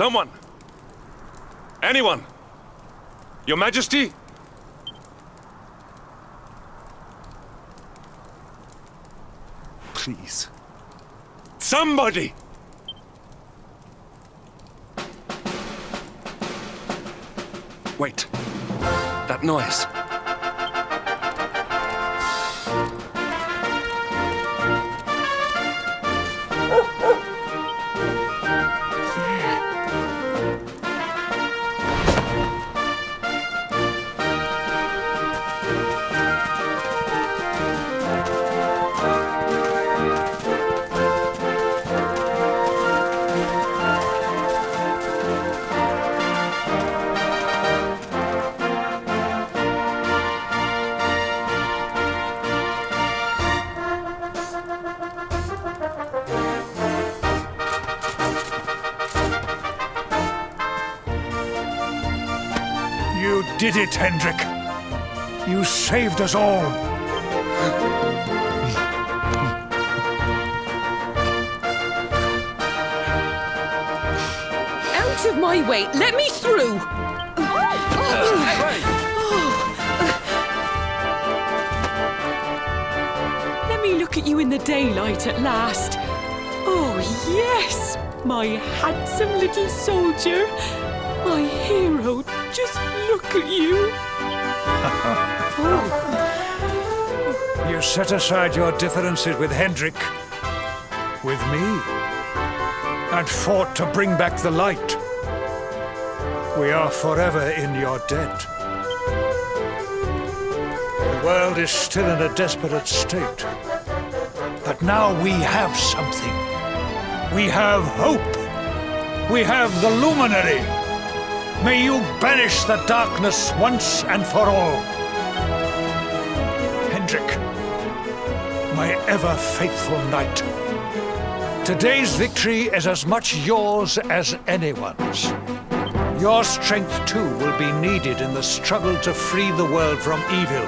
Someone. Anyone. Your Majesty? Please. Somebody! Wait. That noise. You did it, Hendrik. You saved us all. Out of my way! Let me through! Let me look at you in the daylight at last. Oh, yes! My handsome little soldier. My hero. Just look at you. You set aside your differences with Hendrik, with me, and fought to bring back the light. We are forever in your debt. The world is still in a desperate state. But now we have something. We have hope. We have the luminary. May you banish the darkness once and for all. Hendrik, my ever-faithful knight, today's victory is as much yours as anyone's. Your strength, too, will be needed in the struggle to free the world from evil.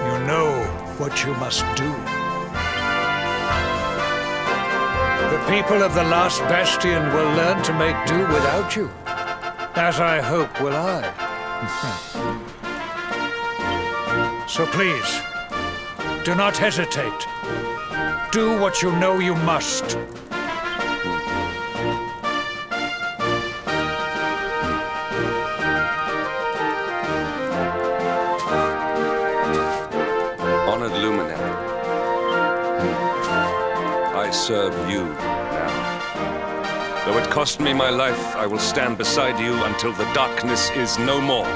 You know what you must do. The people of the last bastion will learn to make do without you, as I hope will I. So please, do not hesitate. Do what you know you must. Honored luminary, I serve you now. Though it cost me my life, I will stand beside you until the darkness is no more.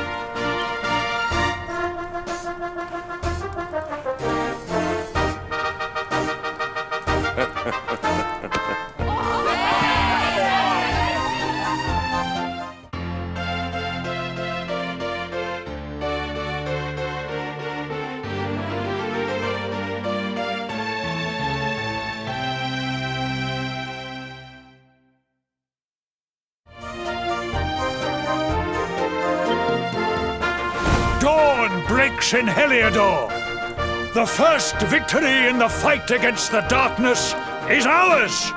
Dawn breaks in Heliodor. The first victory in the fight against the darkness is ours!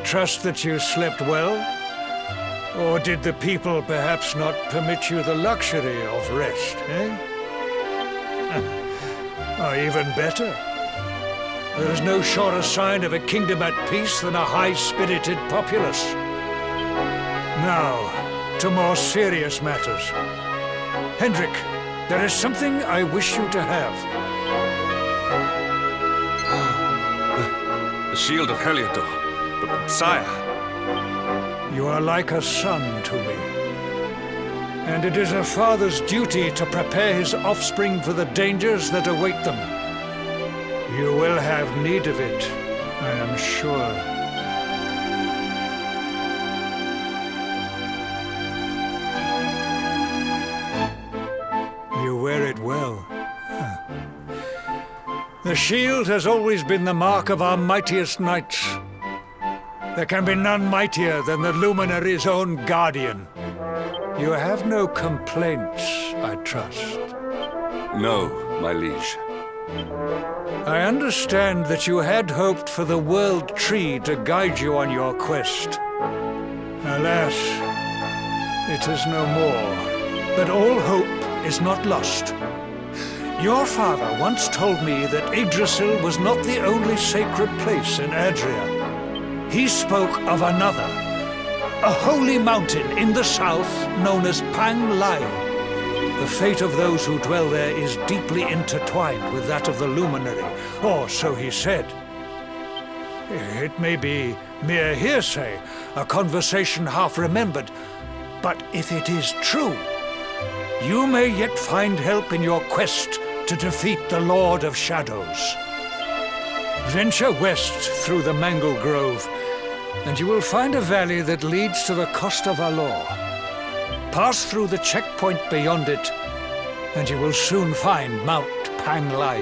trust that you slept well? Or did the people perhaps not permit you the luxury of rest, eh? Or even better, there is no surer sign of a kingdom at peace than a high-spirited populace. Now, to more serious matters. Hendrik, there is something I wish you to have. The shield of Heliodor. But, sire. You are like a son to me. And it is a father's duty to prepare his offspring for the dangers that await them. You will have need of it, I am sure. You wear it well. The shield has always been the mark of our mightiest knights. There can be none mightier than the luminary's own guardian. You have no complaints, I trust. No, my liege. I understand that you had hoped for the World Tree to guide you on your quest. Alas, it is no more. But all hope is not lost. Your father once told me that Yggdrasil was not the only sacred place in Adria. He spoke of another, a holy mountain in the south known as Pang Lai. The fate of those who dwell there is deeply intertwined with that of the luminary, or so he said. It may be mere hearsay, a conversation half remembered, but if it is true, you may yet find help in your quest to defeat the Lord of Shadows. Venture west through the Mangle Grove, and you will find a valley that leads to the Costa Valor. Pass through the checkpoint beyond it, and you will soon find Mount Pang Lai.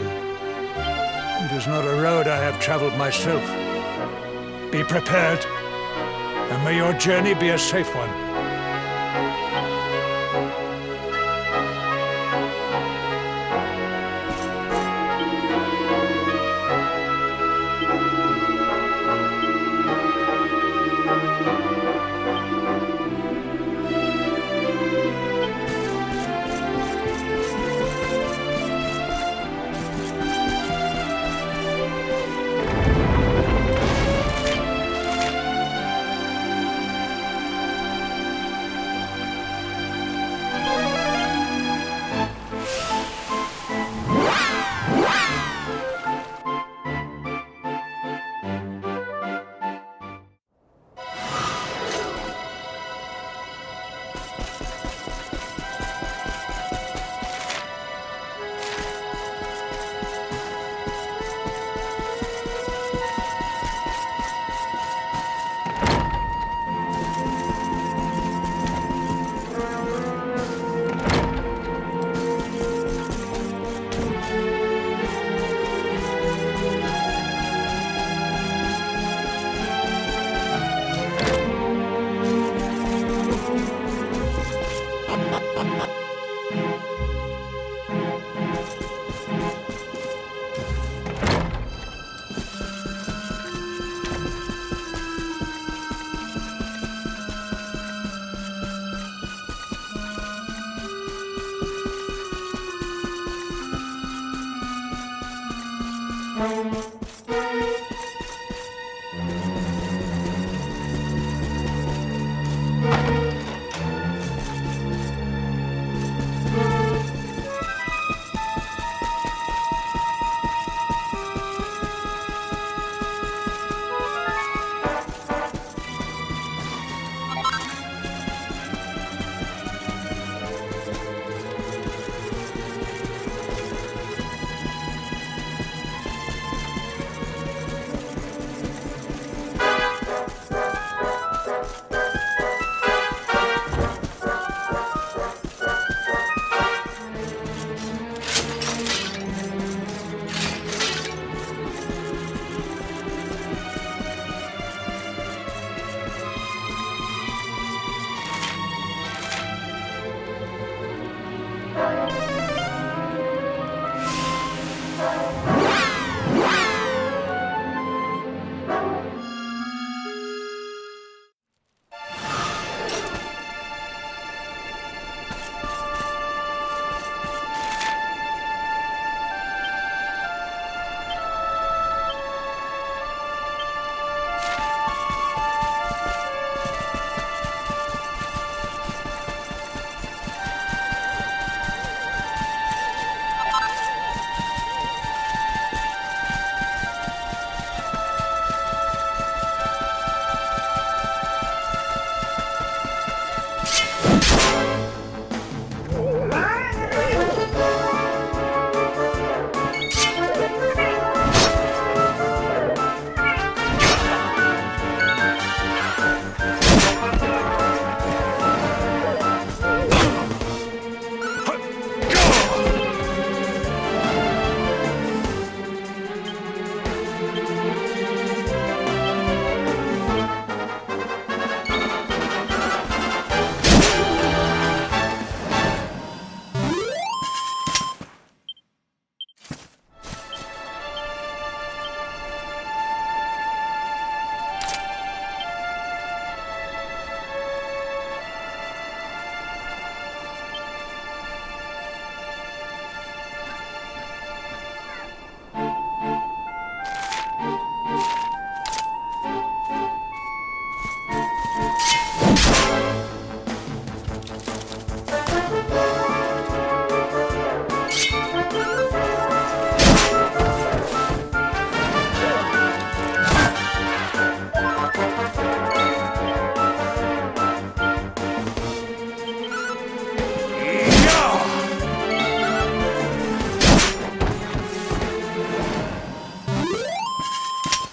It is not a road I have traveled myself. Be prepared, and may your journey be a safe one.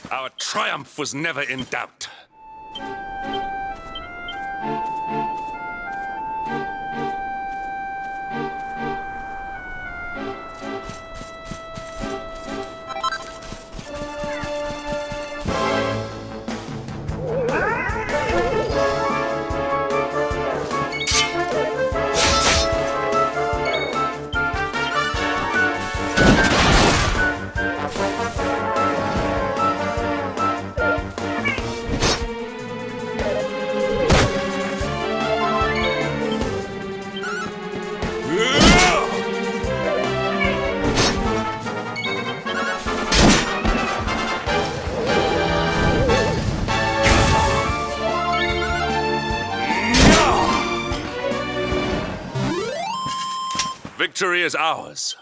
Our triumph was never in doubt. Victory is ours.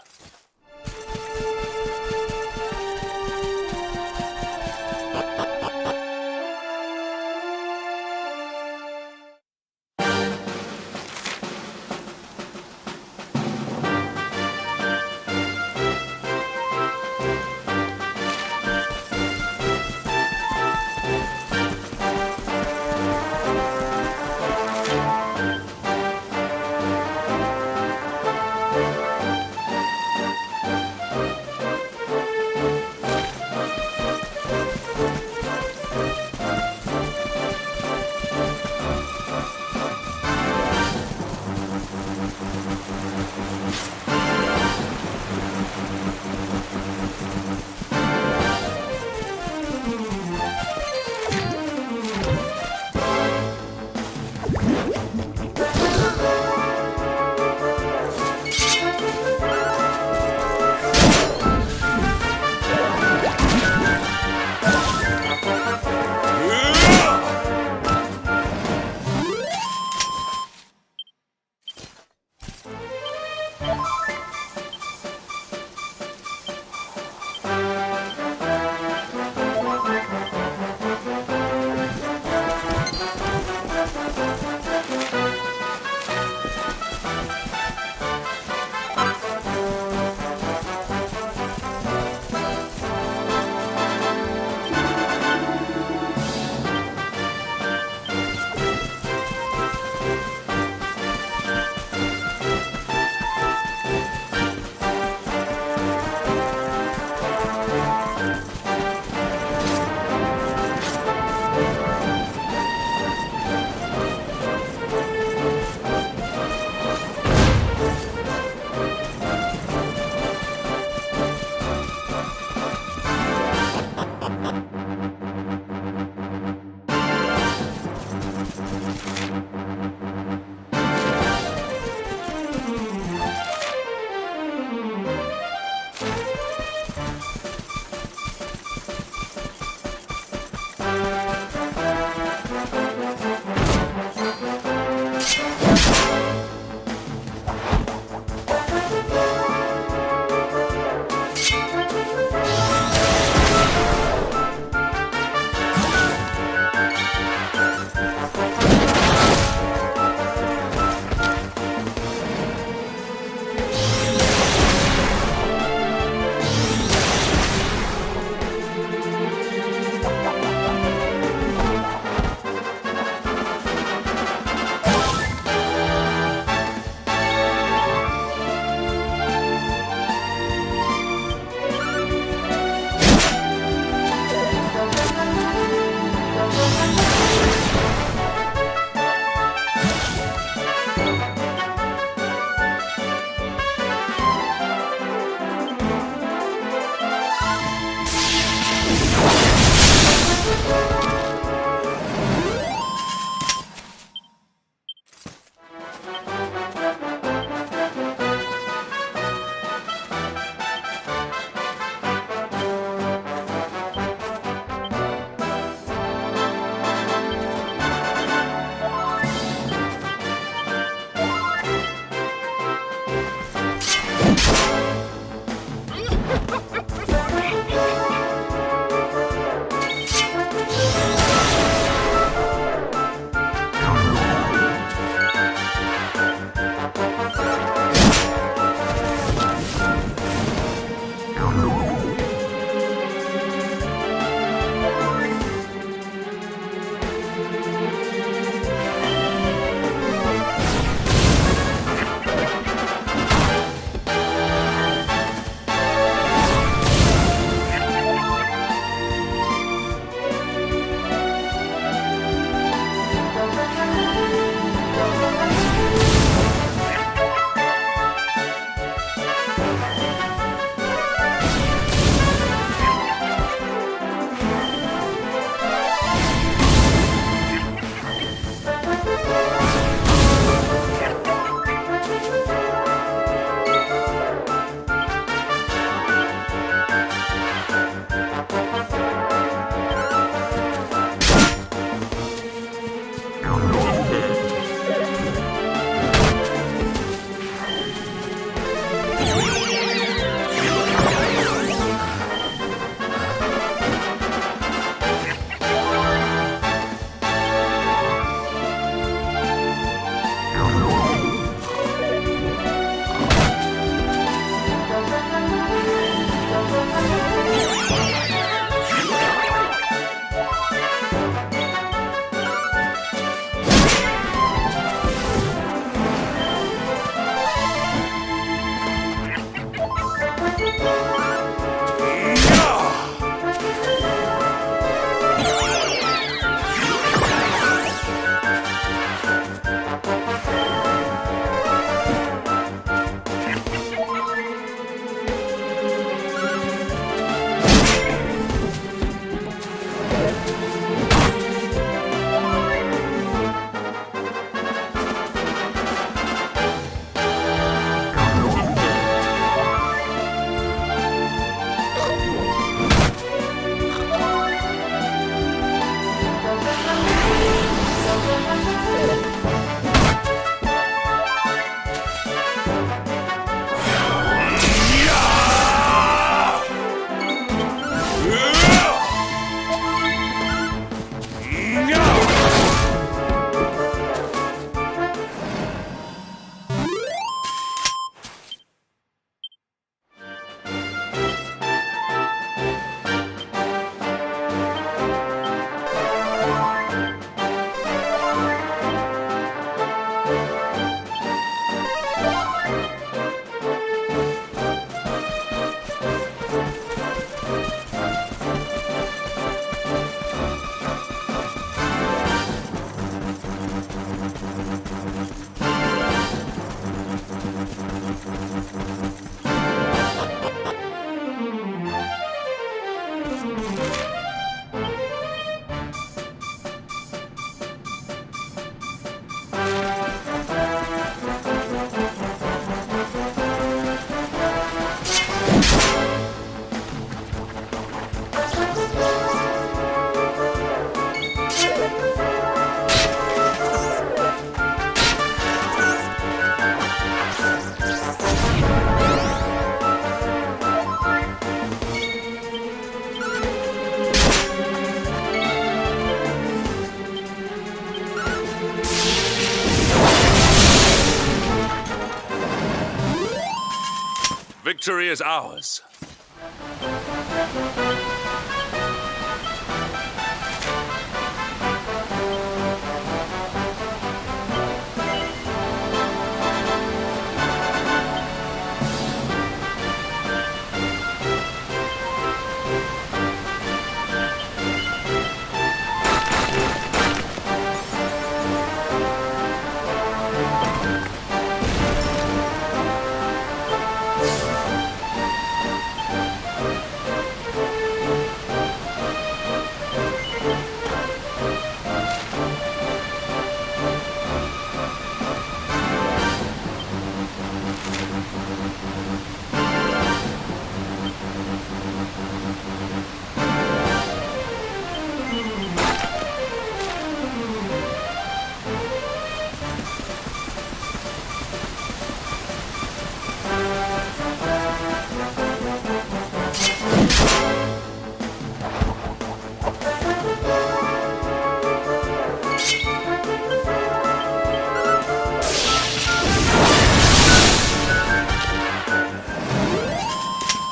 Victory is ours.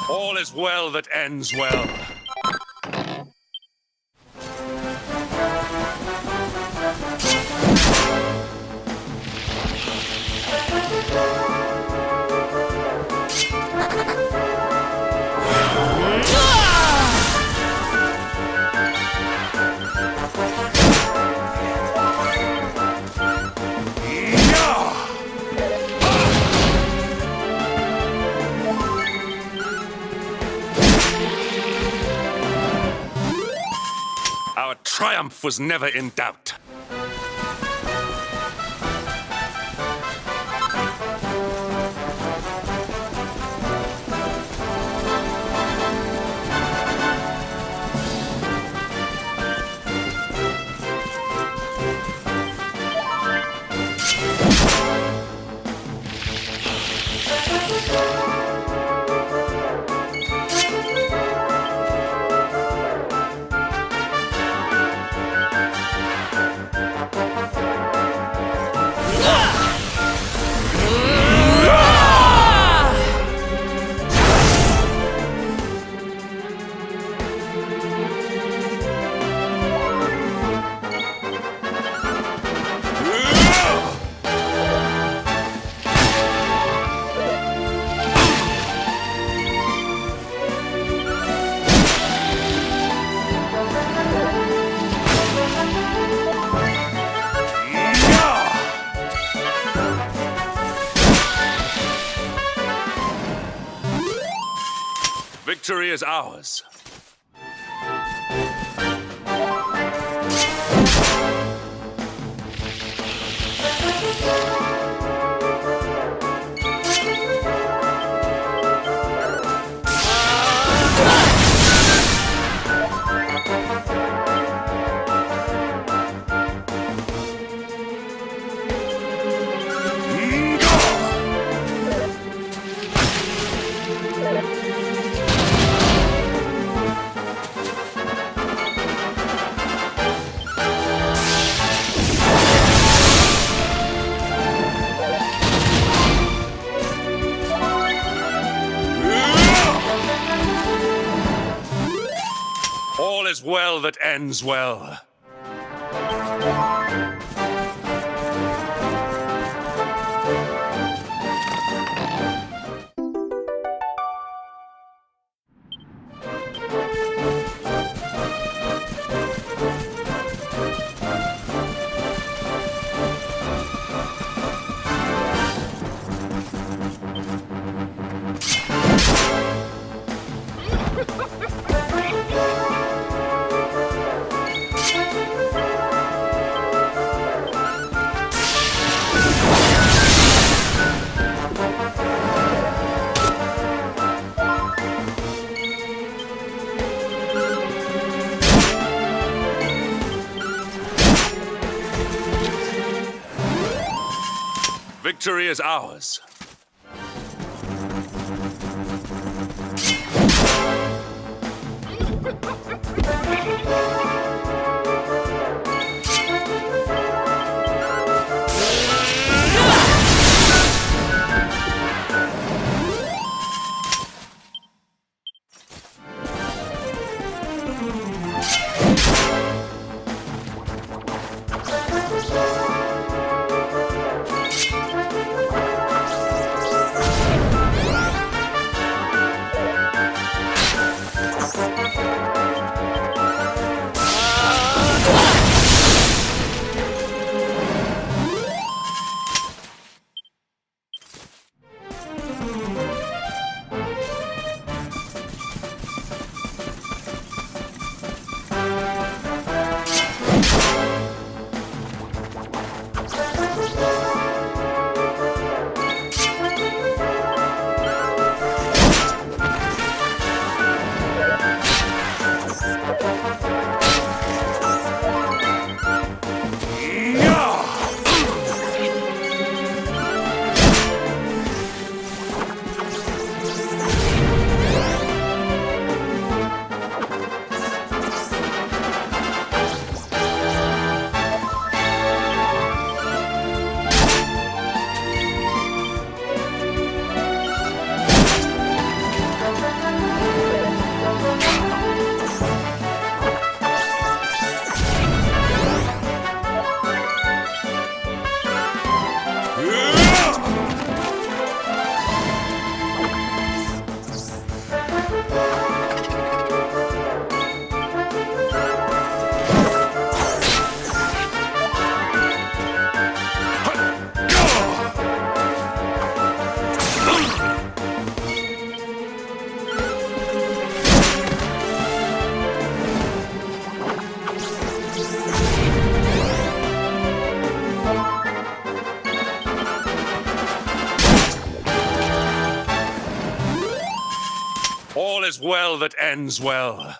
All is well that ends well. Our triumph was never in doubt. Victory is ours. All is well that ends well. Victory is ours. well that ends well.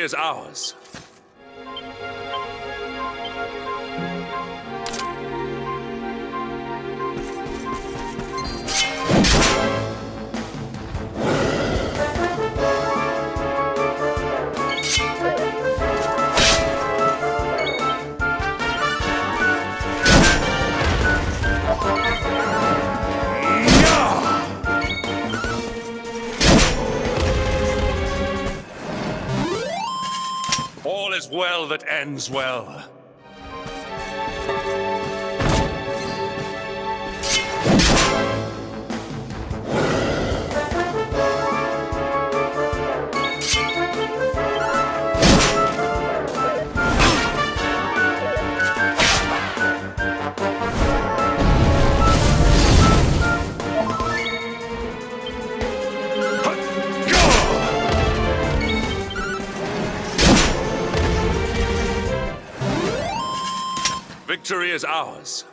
is ours. All is well that ends well. Victory is ours.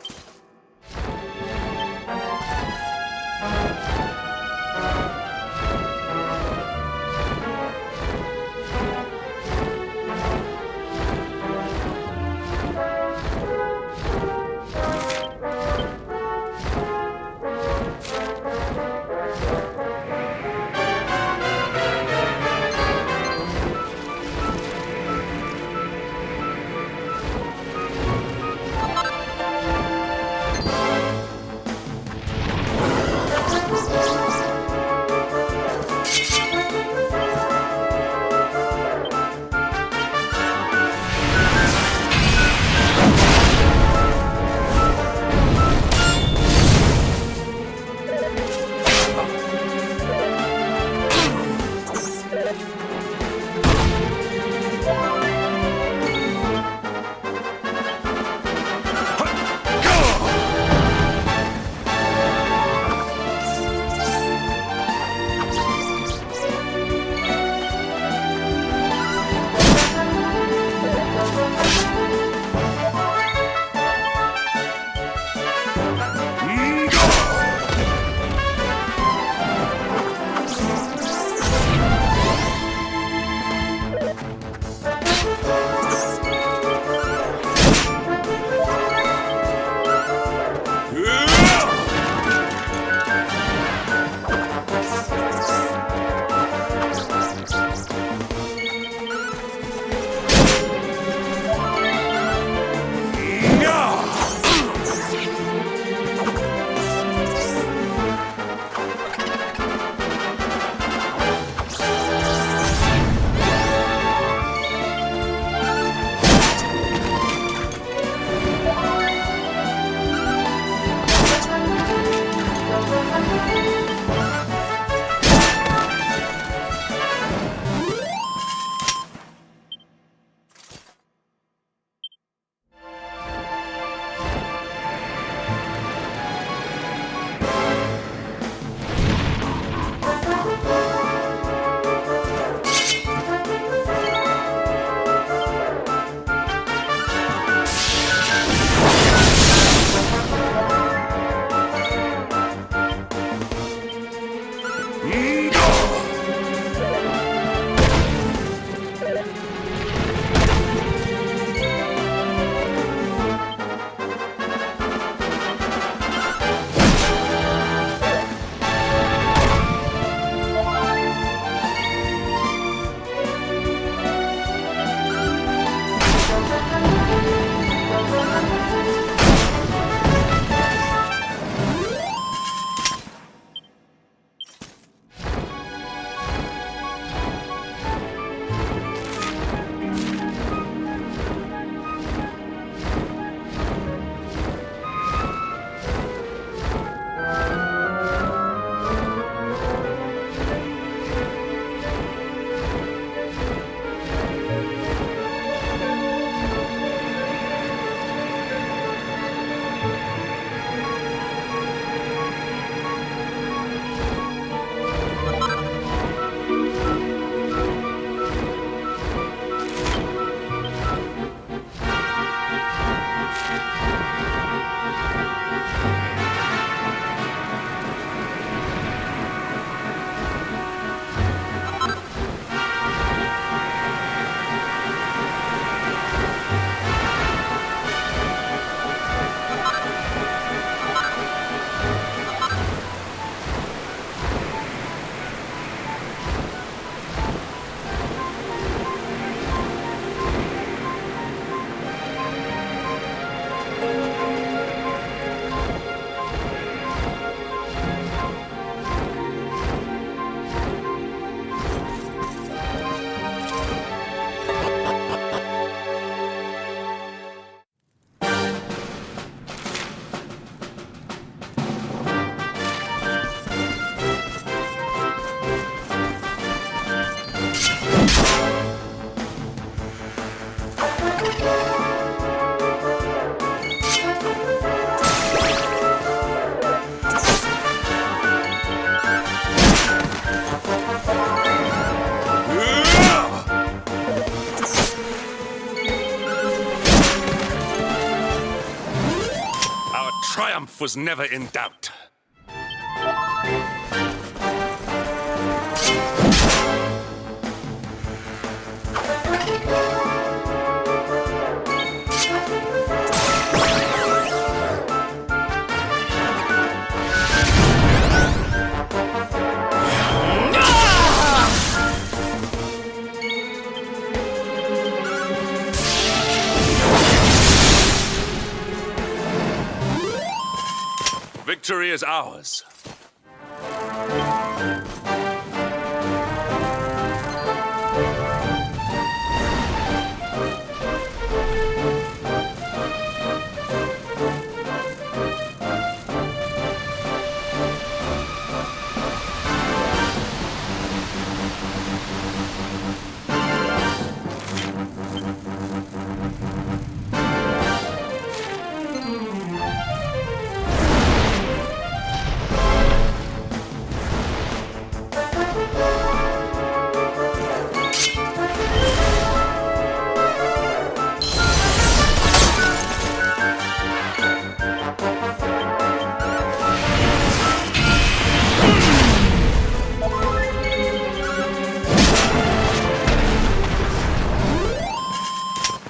triumph was never in doubt. Victory is ours.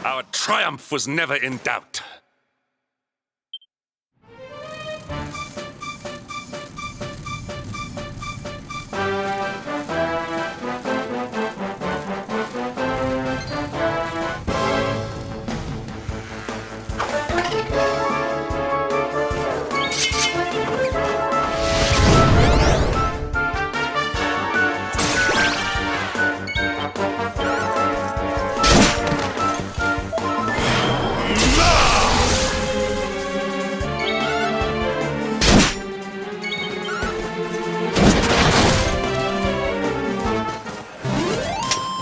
Our triumph was never in doubt.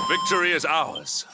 Victory is ours.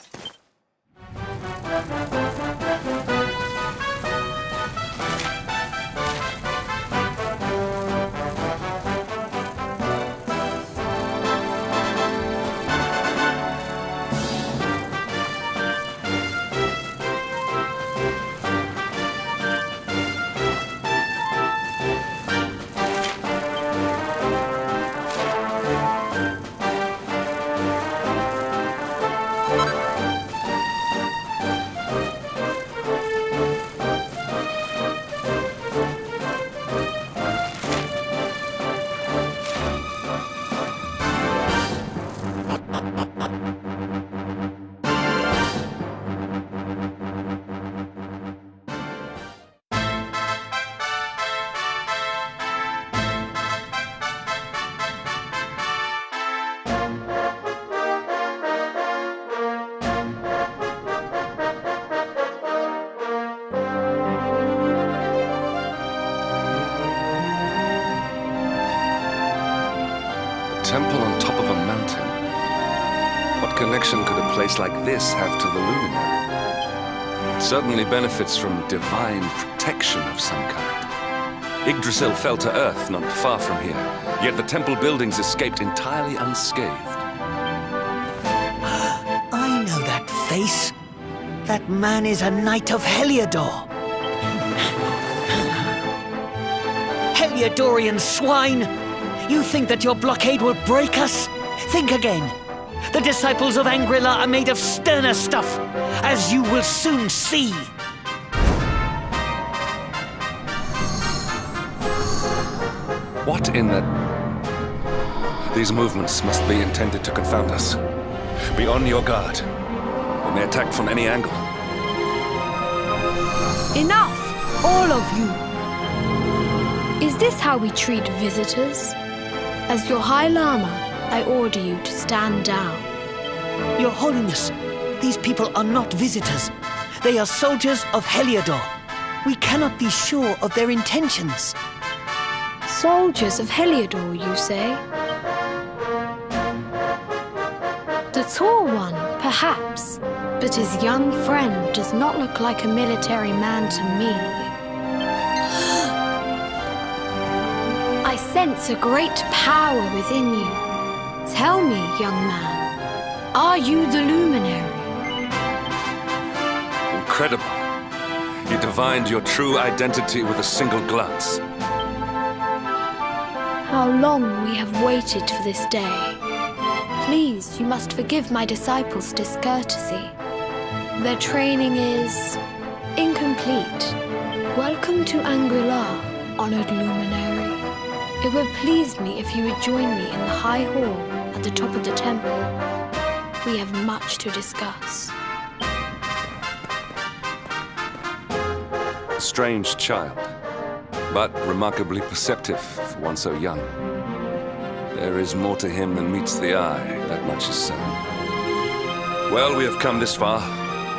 Temple on top of a mountain. What connection could a place like this have to the luminary? It certainly benefits from divine protection of some kind. Yggdrasil fell to earth not far from here, yet the temple buildings escaped entirely unscathed. I know that face. That man is a knight of Heliodor. Heliodorian swine! You think that your blockade will break us? Think again. The disciples of Angrila are made of sterner stuff, as you will soon see. What in the... These movements must be intended to confound us. Be on your guard. We may attack from any angle. Enough, all of you. Is this how we treat visitors? As your High Lama, I order you to stand down. Your Holiness, these people are not visitors. They are soldiers of Heliodor. We cannot be sure of their intentions. Soldiers of Heliodor, you say? The tall one, perhaps, but his young friend does not look like a military man to me. I sense a great power within you. Tell me, young man, are you the luminary? Incredible. He divined your true identity with a single glance. How long we have waited for this day. Please, you must forgive my disciples' discourtesy. Their training is incomplete. Welcome to Angri-La, honored luminary. It would please me if you would join me in the high hall at the top of the temple. We have much to discuss. A strange child, but remarkably perceptive for one so young. There is more to him than meets the eye, that much is certain. Well, we have come this far.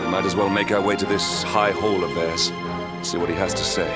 We might as well make our way to this high hall of theirs, see what he has to say.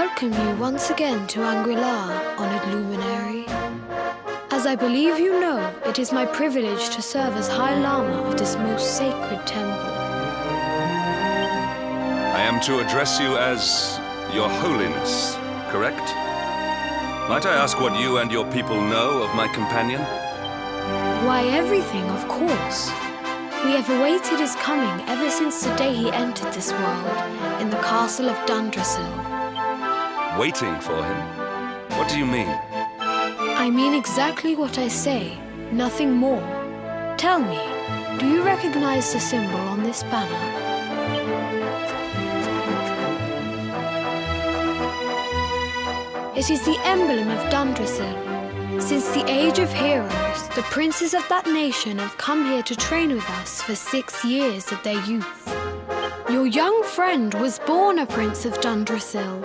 welcome you once again to Angri-La, honored luminary. As I believe you know, it is my privilege to serve as High Lama of this most sacred temple. I am to address you as Your Holiness, correct? Might I ask what you and your people know of my companion? Why, everything, of course. We have awaited his coming ever since the day he entered this world in the castle of Dundrasil. Waiting for him? What do you mean? I mean exactly what I say, nothing more. Tell me, do you recognize the symbol on this banner? It is the emblem of Dundrasil. Since the age of heroes, the princes of that nation have come here to train with us for 6 years of their youth. Your young friend was born a prince of Dundrasil.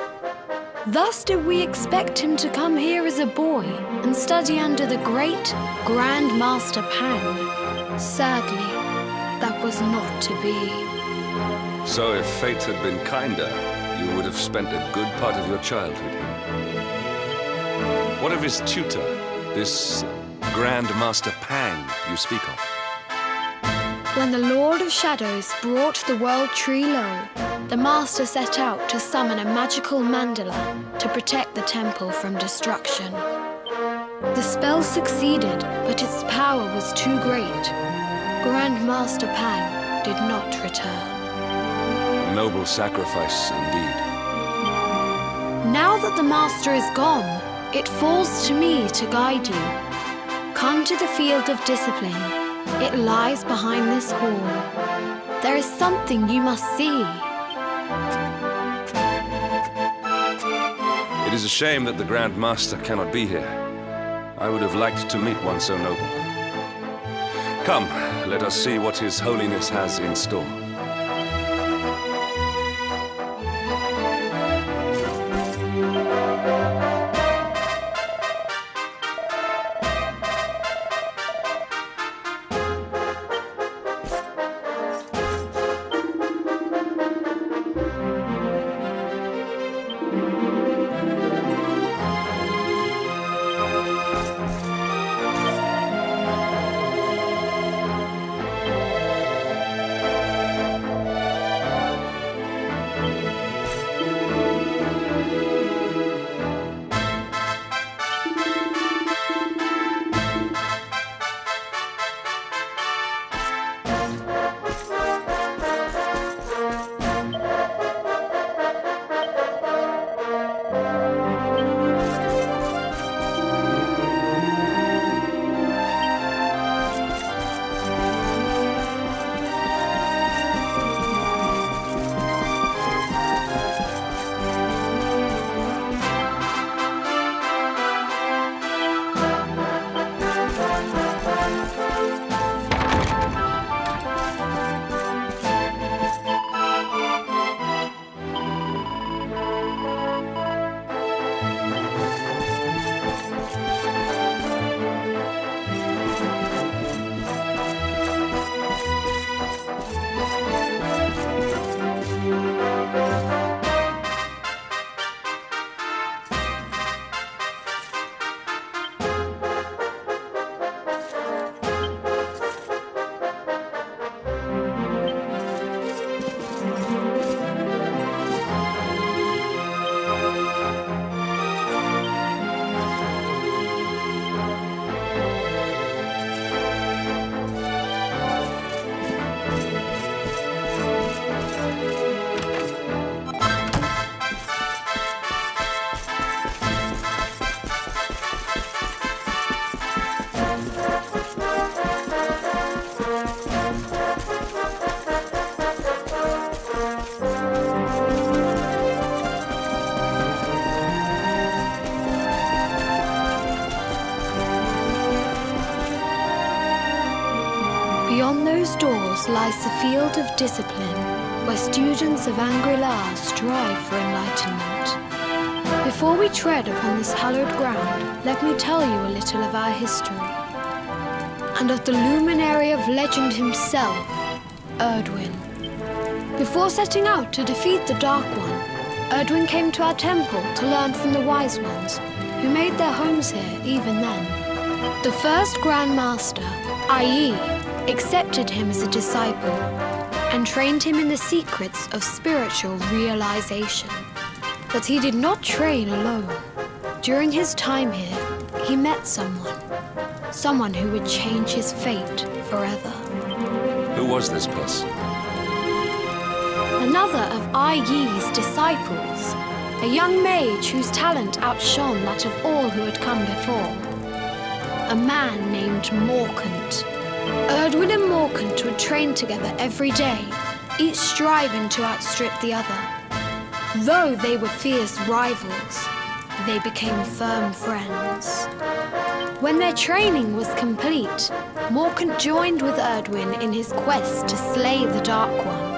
Thus did we expect him to come here as a boy and study under the great Grand Master Pang. Sadly, that was not to be. So if fate had been kinder, you would have spent a good part of your childhood here. What of his tutor, this Grand Master Pang you speak of? When the Lord of Shadows brought the world tree low, the Master set out to summon a magical mandala to protect the temple from destruction. The spell succeeded, but its power was too great. Grand Master Pang did not return. A noble sacrifice indeed. Now that the Master is gone, it falls to me to guide you. Come to the field of discipline. It lies behind this hall. There is something you must see. It is a shame that the Grand Master cannot be here. I would have liked to meet one so noble. Come, let us see what His Holiness has in store. Beyond those doors lies the field of discipline, where students of Angri-La strive for enlightenment. Before we tread upon this hallowed ground, let me tell you a little of our history, and of the luminary of legend himself, Erdwin. Before setting out to defeat the Dark One, Erdwin came to our temple to learn from the wise ones, who made their homes here even then. The first Grand Master, i.e., accepted him as a disciple and trained him in the secrets of spiritual realization. But he did not train alone. During his time here, he met someone who would change his fate forever. Who was this person? Another of Ai Yi's disciples, a young mage whose talent outshone that of all who had come before. A man named Morkant. Erdwin and Morkant would train together every day, each striving to outstrip the other. Though they were fierce rivals, they became firm friends. When their training was complete, Morkant joined with Erdwin in his quest to slay the Dark One.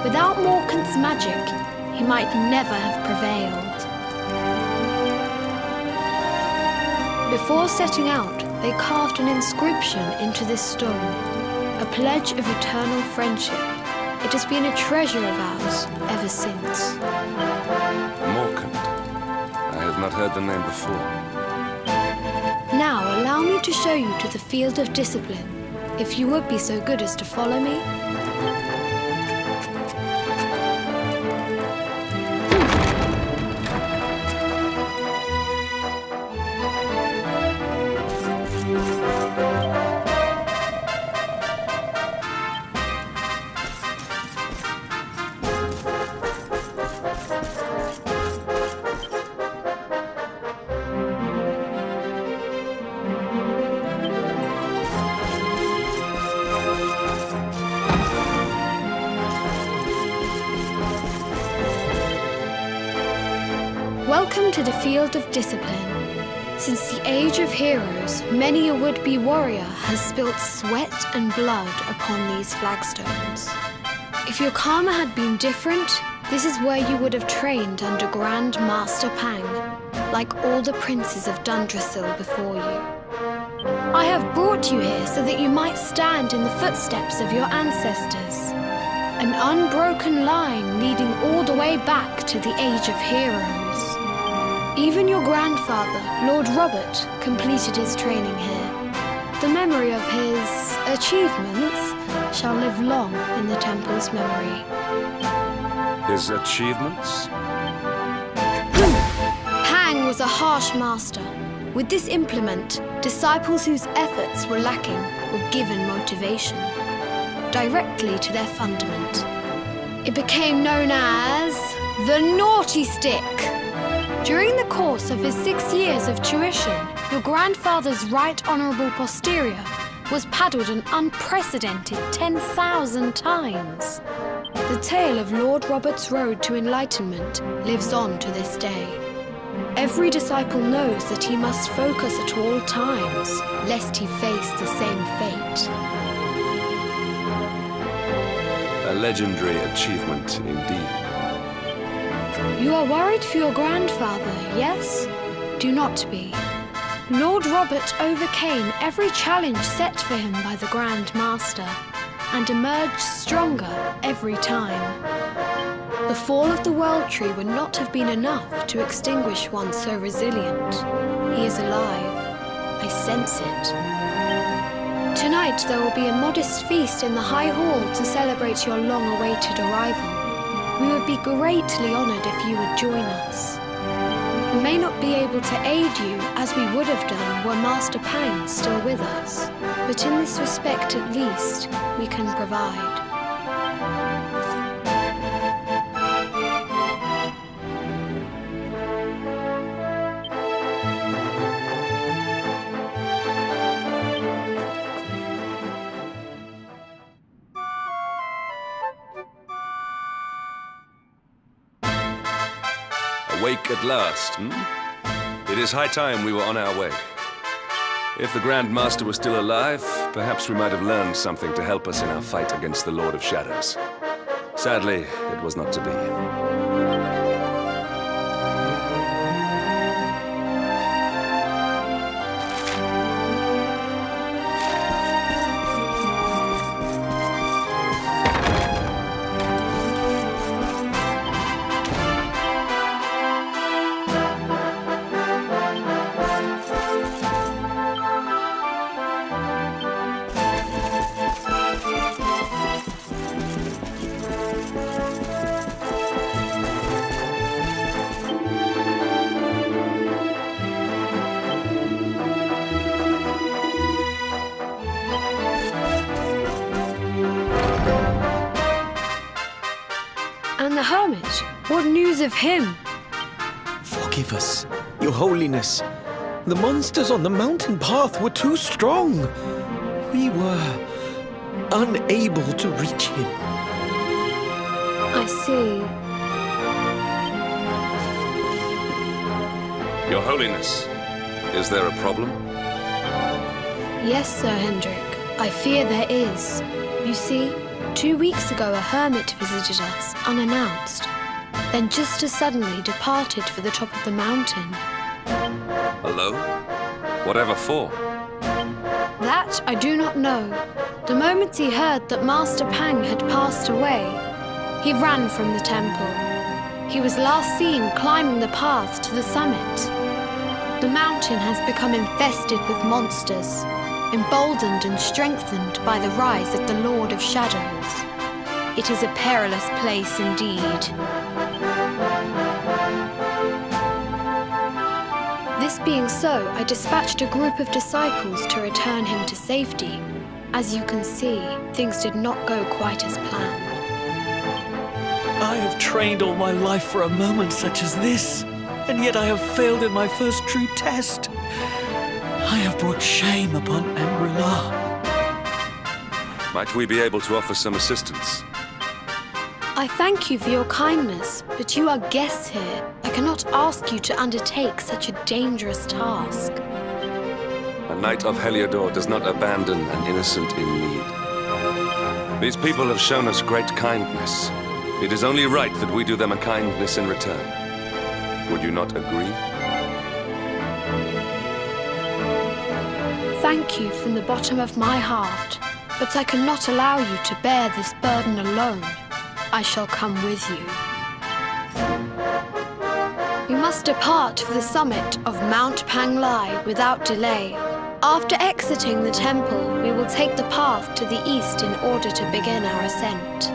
Without Morkant's magic, he might never have prevailed. Before setting out, they carved an inscription into this stone, a pledge of eternal friendship. It has been a treasure of ours ever since. Morkant. I have not heard the name before. Now allow me to show you to the field of discipline, if you would be so good as to follow me. Welcome to the field of discipline. Since the age of heroes, many a would-be warrior has spilt sweat and blood upon these flagstones. If your karma had been different, this is where you would have trained under Grand Master Pang, like all the princes of Dundrasil before you. I have brought you here so that you might stand in the footsteps of your ancestors. An unbroken line leading all the way back to the age of heroes. Even your grandfather, Lord Robert, completed his training here. The memory of his achievements shall live long in the temple's memory. His achievements? Pang was a harsh master. With this implement, disciples whose efforts were lacking were given motivation, directly to their fundament. It became known as the Naughty Stick. During the course of his 6 years of tuition, your grandfather's right honourable posterior was paddled an unprecedented 10,000 times. The tale of Lord Robert's road to enlightenment lives on to this day. Every disciple knows that he must focus at all times, lest he face the same fate. A legendary achievement indeed. You are worried for your grandfather, yes? Do not be. Lord Robert overcame every challenge set for him by the Grand Master and emerged stronger every time. The fall of the World Tree would not have been enough to extinguish one so resilient. He is alive. I sense it. Tonight there will be a modest feast in the High Hall to celebrate your long-awaited arrival. We would be greatly honoured if you would join us. We may not be able to aid you as we would have done were Master Pang still with us, but in this respect at least, we can provide. Awake at last, It is high time we were on our way. If the Grand Master was still alive, perhaps we might have learned something to help us in our fight against the Lord of Shadows. Sadly, it was not to be. hermit? What news of him? Forgive us, Your Holiness. The monsters on the mountain path were too strong. We were unable to reach him. I see. Your Holiness, is there a problem? Yes, Sir Hendrik. I fear there is. You see, 2 weeks ago a hermit visited us unannounced, then just as suddenly departed for the top of the mountain. Alone? Whatever for? That I do not know. The moment he heard that Master Pang had passed away, he ran from the temple. He was last seen climbing the path to the summit. The mountain has become infested with monsters, emboldened and strengthened by the rise of the Lord of Shadows. It is a perilous place indeed. This being so, I dispatched a group of disciples to return him to safety. As you can see, things did not go quite as planned. I have trained all my life for a moment such as this, and yet I have failed in my first true test. I have brought shame upon Angri-La. Might we be able to offer some assistance? I thank you for your kindness, but you are guests here. I cannot ask you to undertake such a dangerous task. A knight of Heliodor does not abandon an innocent in need. These people have shown us great kindness. It is only right that we do them a kindness in return. Would you not agree? Thank you from the bottom of my heart, but I cannot allow you to bear this burden alone. I shall come with you. We must depart for the summit of Mount Panglai without delay. After exiting the temple, we will take the path to the east in order to begin our ascent.